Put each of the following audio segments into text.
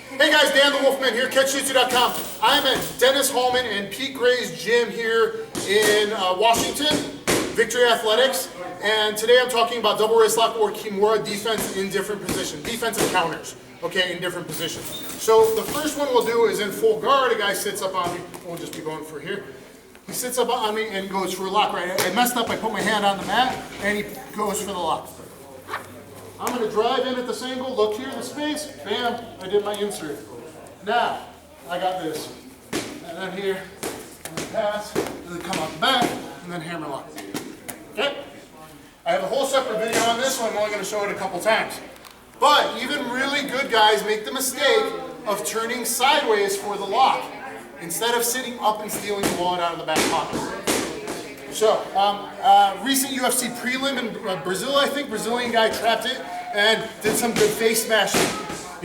Hey guys, DanTheWolfman here, Catch-Jitsu.com. I'm at Dennis Hallman and Pete Gray's gym here in Washington, Victory Athletics. And today I'm talking about double wrist lock or Kimura defense in different positions, defensive counters, okay, in different positions. So the first one we'll do is in full guard. A guy sits up on me, we'll just be going for here. He sits up on me and goes for a lock, right? I messed up, I put my hand on the mat and he goes for the lock. I'm going to drive in at this angle, look here, the space, bam, I did my insert. Now, I got this. And then here, and then pass, and then come out the back, and then hammer lock. Okay? I have a whole separate video on this one, I'm only going to show it a couple times. But even really good guys make the mistake of turning sideways for the lock, instead of sitting up and stealing the wallet out of the back pocket. So, recent UFC prelim in Brazil, I think, Brazilian guy trapped it and did some good face smashing.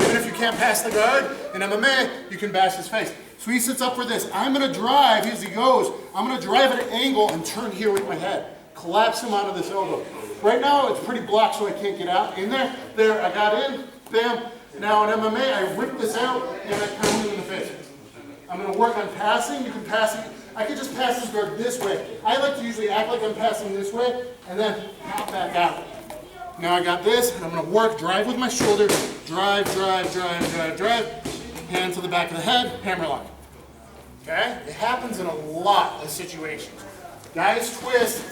Even if you can't pass the guard, in MMA, you can bash his face. So he sits up for this. I'm going to drive, as he goes, I'm going to drive at an angle and turn here with my head. Collapse him onto this elbow. Right now, it's pretty blocked, so I can't get out. In there, I got in, bam. Now in MMA, I whip this out and I pound him in the face. I'm going to work on passing. You can pass it. I could just pass this guard this way. I like to usually act like I'm passing this way and then pop back out. Now I got this, and I'm going to work, drive with my shoulder, drive, hand to the back of the head, hammer lock. Okay? It happens in a lot of situations. Guys twist,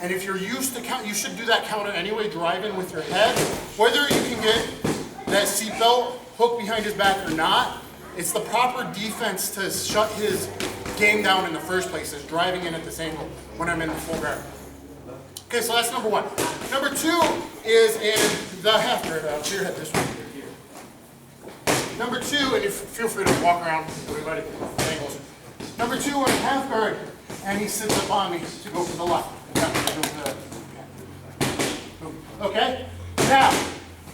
and if you're used to count, you should do that counter anyway, drive in with your head. Whether you can get that seatbelt hooked behind his back or not, it's the proper defense to shut his game down in the first place, is driving in at this angle when I'm in the full guard. Okay, so that's number one. Number two is in the half guard. Clear your head this way. Number two, and you feel free to walk around, everybody, angles. Number two on half guard, and he sits up on me to go for the lock. Okay, now,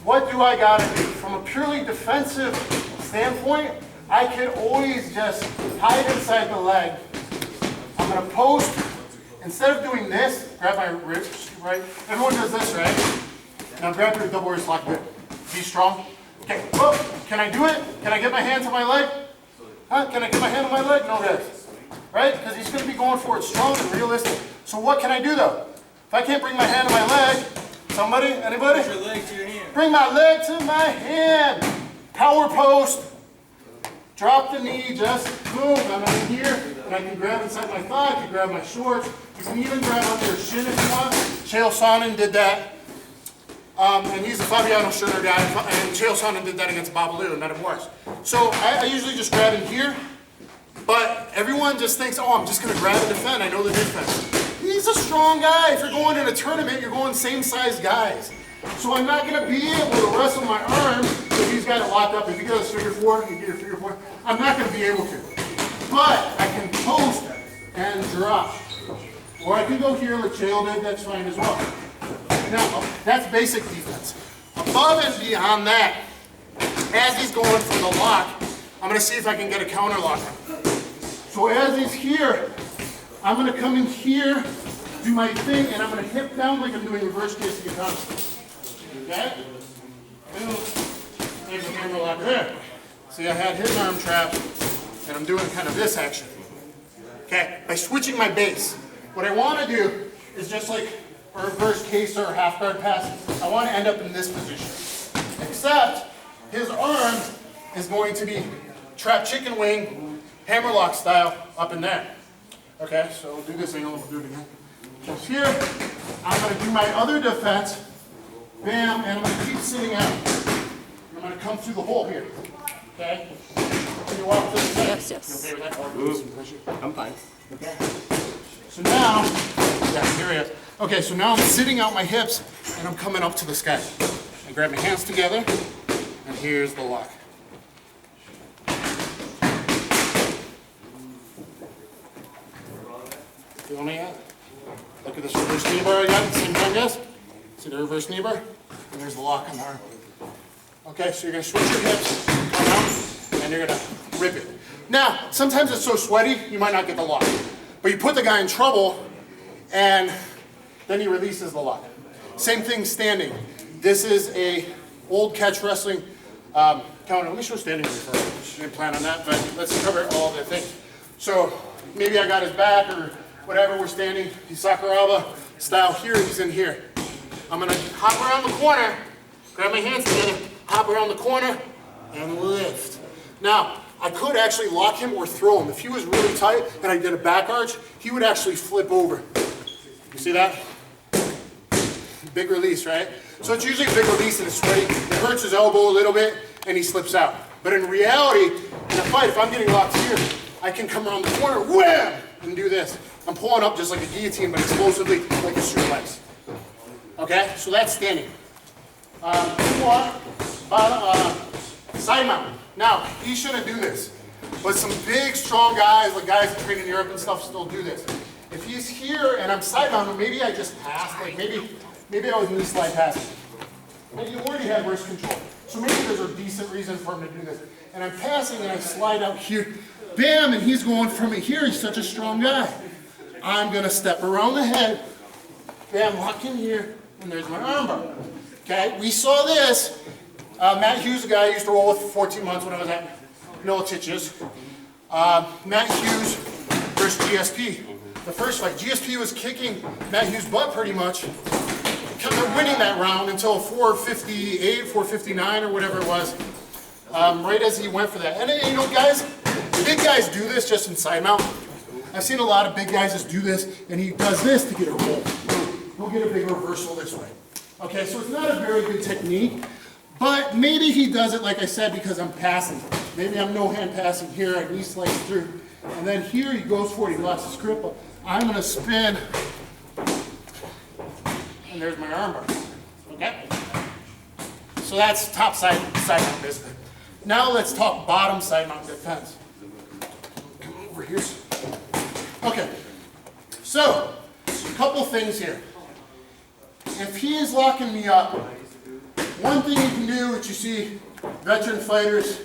what do I gotta do? From a purely defensive standpoint, I can always just hide inside the leg. I'm going to post. Instead of doing this, grab my wrist, right? Everyone does this, right? Now grab your double wrist lock grip. Be strong. Okay, oh, can I do it? Can I get my hand to my leg? Huh? Can I get my hand to my leg? No, guys. Right? Because he's going to be going for it strong and realistic. So what can I do, though? If I can't bring my hand to my leg, somebody, anybody? Bring your leg to your hand. Bring my leg to my hand. Power post. Drop the knee, just boom, I'm in here, and I can grab inside my thigh, I can grab my shorts, you can even grab under your shin if you want. Chael Sonnen did that, and he's a Fabiano Schurter guy, and Chael Sonnen did that against Babalu, and that works. So I usually just grab in here, but everyone just thinks, oh, I'm just going to grab and defend, I know the defense. He's a strong guy. If you're going in a tournament, you're going same size guys. So I'm not going to be able to wrestle my arm if he's got it locked up. If he goes figure four, you get a figure four. I'm not going to be able to. But I can post and drop. Or I can go here like Chael did, that's fine as well. Now, that's basic defense. Above and beyond that, as he's going for the lock, I'm going to see if I can get a counter lock. So as he's here, I'm going to come in here, do my thing, and I'm going to hip down like I'm doing reverse case guitar. Okay? There's a hammer lock there. See, I had his arm trapped, and I'm doing kind of this action. Okay? By switching my base. What I want to do is just like a reverse case or a half guard pass, I want to end up in this position. Except, his arm is going to be trapped chicken wing, hammer lock style, up in there. Okay? So we'll do this angle, we'll do it again. Just here, I'm going to do my other defense. Bam, and I'm going to keep sitting out. I'm going to come through the hole here. Okay? Can you walk to the side? Yes, yes. You okay with that? I'm fine. Okay. So now, yeah, here he is. Okay, so now I'm sitting out my hips and I'm coming up to the sky. I grab my hands together, and here's the lock. Feeling it? Look at this reverse knee bar I got at the same time, guys. See the reverse knee bar? And there's the lock on the arm. Okay, so you're going to switch your hips, come out, and you're going to rip it. Now, sometimes it's so sweaty, you might not get the lock. But you put the guy in trouble, and then he releases the lock. Same thing standing. This is a old catch wrestling counter. Let me show standing first. I didn't plan on that, but let's cover all the things. So maybe I got his back or whatever. We're standing, he's Sakuraba style here. He's in here. I'm gonna hop around the corner, grab my hands together, hop around the corner, and lift. Now, I could actually lock him or throw him. If he was really tight and I did a back arch, he would actually flip over. You see that? Big release, right? So it's usually a big release and it's sweaty. It hurts his elbow a little bit and he slips out. But in reality, in a fight, if I'm getting locked here, I can come around the corner, wham, and do this. I'm pulling up just like a guillotine, but explosively like a suplex. Okay, so that's standing. Side mount. Now, he shouldn't do this, but some big, strong guys, like guys that train in Europe and stuff, still do this. If he's here and I'm side mounted, maybe I just passed, like maybe I was knee slide past. But you already have wrist control, so maybe there's a decent reason for him to do this. And I'm passing and I slide out here, bam, and he's going from here. He's such a strong guy. I'm gonna step around the head, bam, lock in here, and there's my armbar. Okay, we saw this. Matt Hughes, a guy I used to roll with for 14 months when I was at Militich's. Matt Hughes versus GSP. The first fight, GSP was kicking Matt Hughes' butt pretty much. Kept winning that round until 458, 459 or whatever it was. Right as he went for that. And you know, guys, big guys do this just in side mount. I've seen a lot of big guys just do this, and he does this to get a roll. He'll get a big reversal this way. Okay, so it's not a very good technique, but maybe he does it, like I said, because I'm passing. Maybe I'm no hand passing here, I knee slice through. And then here he goes for it, he locks his grip up. I'm gonna spin, and there's my armbar, okay? So that's top side mount basically. Now let's talk bottom side mount defense. Come over here. Okay, so a couple things here. If he is locking me up, one thing you can do, which you see veteran fighters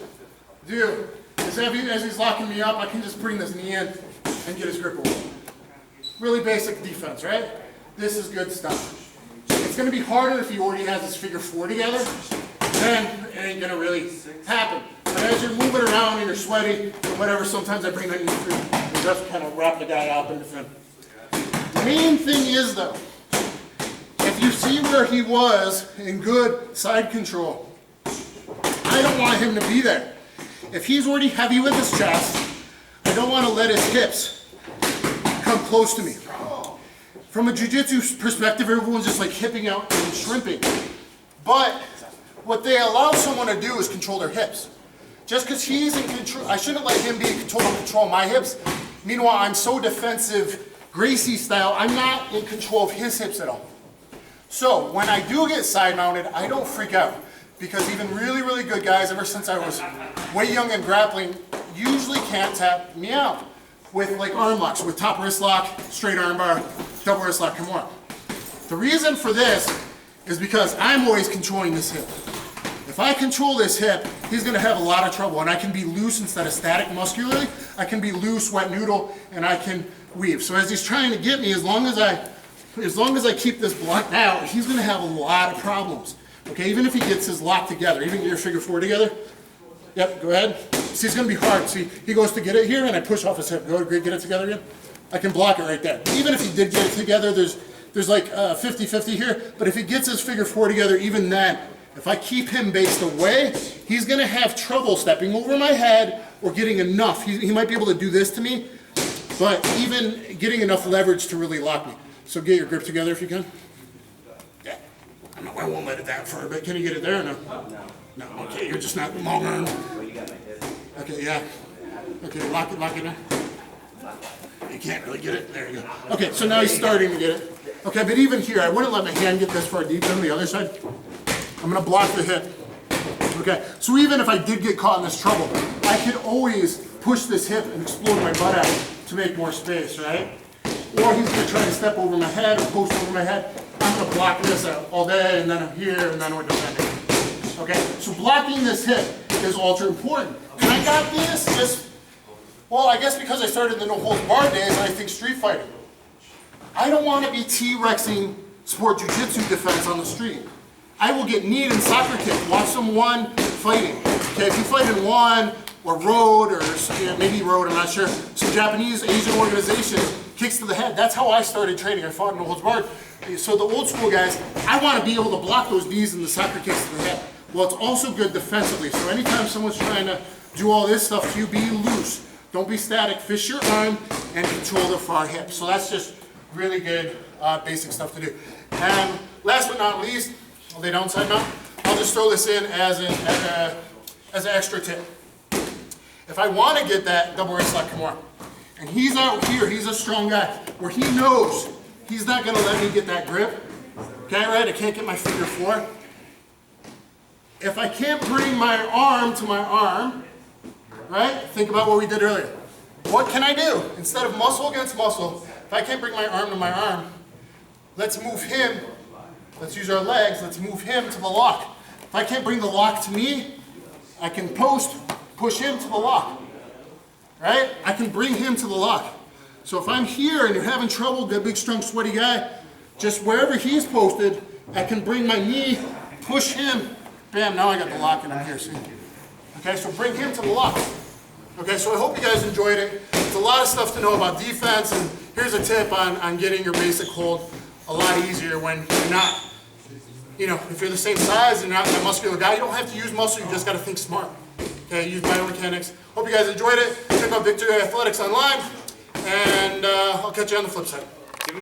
do, is as he's locking me up, I can just bring this knee in and get his grip away. Really basic defense, right? This is good stuff. It's going to be harder if he already has his figure four together. Then it ain't going to really happen. But as you're moving around and you're sweaty or whatever, sometimes I bring that knee through and just kind of wrap the guy up in the front. The main thing is though, if you see where he was in good side control, I don't want him to be there. If he's already heavy with his chest, I don't want to let his hips come close to me. From a jiu-jitsu perspective, everyone's just like hipping out and shrimping. But what they allow someone to do is control their hips. Just because he's in control, I shouldn't let him be in total control of my hips. Meanwhile, I'm so defensive, Gracie style, I'm not in control of his hips at all. So when I do get side mounted, I don't freak out. Because even really, really good guys, ever since I was way young in grappling, usually can't tap me out with like arm locks, with top wrist lock, straight arm bar, double wrist lock, Kimura. The reason for this is because I'm always controlling this hip. If I control this hip, he's gonna have a lot of trouble, and I can be loose instead of static muscularly. I can be loose, wet noodle, and I can weave. So as he's trying to get me, as long as I keep this blunt out, he's gonna have a lot of problems. Okay, even if he gets his lock together, even get your figure four together. Yep, go ahead. See, it's gonna be hard. See, he goes to get it here, and I push off his hip. Go, get it together again. I can block it right there. Even if he did get it together, there's like 50-50 here, but if he gets his figure four together, even then, if I keep him based away, he's gonna have trouble stepping over my head or getting enough. He might be able to do this to me, but even getting enough leverage to really lock me. So get your grip together if you can. Yeah, I won't let it down for a bit. Can you get it there or no? No, okay, you're just not long arm. Okay, yeah. Okay, lock it in. You can't really get it. There you go. Okay, so now he's starting to get it. Okay, but even here, I wouldn't let my hand get this far deep on the other side. I'm gonna block the hip. Okay, so even if I did get caught in this trouble, I could always push this hip and explode my butt out to make more space, right? Or he's gonna try to step over my head or post over my head. I'm gonna block this out all day, and then I'm here, and then we're defending. Okay, so blocking this hip is ultra important. And I got this just, well, I guess because I started the no holds barred days, and I think street fighting. I don't want to be T-Rexing sport jiu-jitsu defense on the street. I will get kneed and soccer kicked. Watch someone fighting. Okay, if you fight in one or road or maybe road, I'm not sure, some Japanese, Asian organizations, kicks to the head. That's how I started training. I fought in the holds barred. So the old school guys, I want to be able to block those knees and the soccer kicks to the head. Well, it's also good defensively. So anytime someone's trying to do all this stuff to you, be loose. Don't be static. Fish your arm and control the far hip. So that's just really good basic stuff to do. And last but not least, I'll lay down side mount. I'll just throw this in as an extra tip. If I want to get that double wrist lock Kimura, and he's out here, he's a strong guy, where he knows he's not going to let me get that grip, okay, right? I can't get my finger four. If I can't bring my arm to my arm, right? Think about what we did earlier. What can I do? Instead of muscle against muscle, if I can't bring my arm to my arm, let's move him. Let's use our legs. Let's move him to the lock. If I can't bring the lock to me, I can push him to the lock, right? I can bring him to the lock. So if I'm here and you're having trouble, that big, strong, sweaty guy, just wherever he's posted, I can bring my knee, push him, bam, now I got the lock and I'm here, see? Okay, so bring him to the lock. Okay, so I hope you guys enjoyed it. It's a lot of stuff to know about defense, and here's a tip on getting your basic hold a lot easier when you're not, if you're the same size and you're not a muscular guy, you don't have to use muscle, you just got to think smart. Okay, use biomechanics. Hope you guys enjoyed it. Check out Victory Athletics online, and I'll catch you on the flip side.